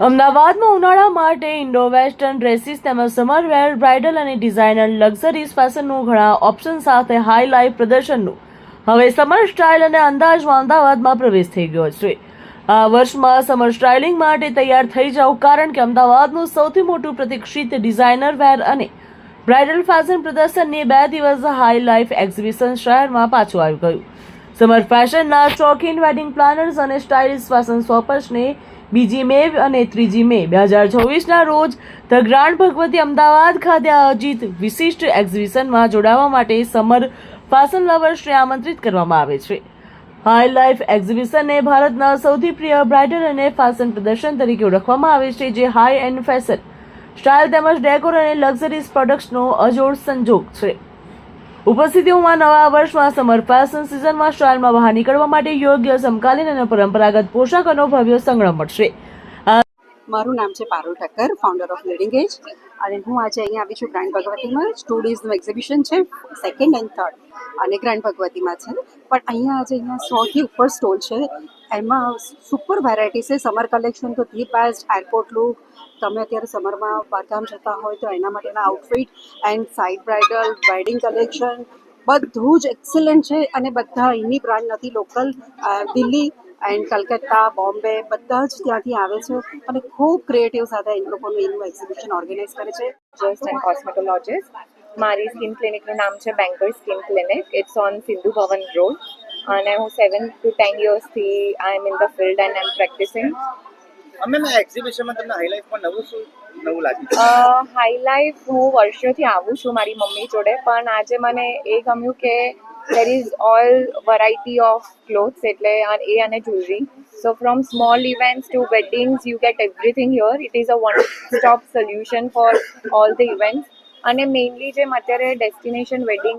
અમદાવાદમાં ઉનાળા માટે ઇન્ડો વેસ્ટર્ન ડ્રેસીસ તેમજ સમર વેર બ્રાઇડલ અને ડિઝાઇનર લક્ઝરીઝ ફેશનનું ઘણા ઓપ્શન સાથે હાઈ લાઈફ પ્રદર્શનનું હવે સમર સ્ટાઇલ અને અંદાજમાં અમદાવાદમાં પ્રવેશ થઈ ગયો છે. આ વર્ષમાં સમર સ્ટાઇલિંગ માટે તૈયાર થઈ જાવ, કારણ કે અમદાવાદનું સૌથી મોટું પ્રતીક્ષિત ડિઝાઇનર વેર અને બ્રાઇડલ ફેશન પ્રદર્શનની 2 દિવસ હાઈ લાઈફ એક્ઝિબિશન શહેરમાં પાછું આવી ગયું. સમર ફેશનના શોખીન વેડિંગ પ્લાનર્સ અને સ્ટાઇલિશ ફેશન શોપર્સને 2 મે અને 3 મે 2024ના રોજ ધ ગ્રાન્ડ ભગવતી અમદાવાદ ખાતે આયોજિત વિશિષ્ટ એક્ઝિબિશનમાં જોડાવા માટે સમર ફેશન લવર્સને આમંત્રિત કરવામાં આવે છે. હાઈ લાઈફ એક્ઝિબિશનને ભારતના સૌથી પ્રિય બ્રાઇડલ અને ફેશન પ્રદર્શન તરીકે ઓળખવામાં આવે છે, જે હાઈ એન્ડ ફેશન, સ્ટાઇલ તેમજ ડેકોર અને લક્ઝરીઝ પ્રોડક્ટ્સનો અજોડ સંજોગ છે. ઉપસ્થિતિઓમાં નવા વર્ષમાં સમર ફેશન સિઝનમાં સ્ટાઇલમાં બહાર નીકળવા માટે યોગ્ય સમકાલીન અને પરંપરાગત પોશાકોનો ભવ્ય સંગ્રહ મળશે. મારું નામ છે Parul Thakkar, founder of leading edge, અને હું આજે અહીંયા આવી છું ગ્રાન્ડ ભગવતીમાં. 2 ડેઝનું એક્ઝિબિશન છે, 2nd and 3rd, અને ગ્રાન્ડ ભગવતીમાં છે. પણ અહીંયા 100થી ઉપર સ્ટોલ છે. એમાં સુપર વેરાયટી છે. સમર કલેક્શન તો ધી બેસ્ટ. એરપોર્ટ લુક, તમે અત્યારે સમરમાં બહારગામ જતા હોય તો એના માટેના outfit and side bridal wedding collection બધું જ એક્સલન્ટ છે. અને બધા અહીંની બ્રાન્ડ નથી, લોકલ દિલ્હી એન્ડ કલકત્તા, બોમ્બે બધા જ ત્યાંથી આવે છે, અને ખૂબ ક્રિએટિવ સાથે એ લોકોનું એનું એક્ઝિબિશન ઓર્ગેનાઇઝ કરે છે. Just and cosmetologist. મારી સ્કિન ક્લિનિકનું નામ છે Banker skin clinic. It's on Sindhu Bhavan road, અને હું 7 to 10 યર્સથી I am in the field and I am practising. Ma'am, આ એક્ઝિબિશનમાં તમને હાઈલાઇટમાં નવું લાગ્યું? હાઈલાઈફ હું વર્ષોથી આવું છું મારી મમ્મી જોડે, પણ આજે મને એ ગમ્યું કે there is all variety of clothes, એટલે એ અને jewelry. So from small events to weddings, you get everything here. It is a one-stop solution for all the events. અને મેઇનલી જેમ અત્યારે ડેસ્ટિનેશન વેડિંગ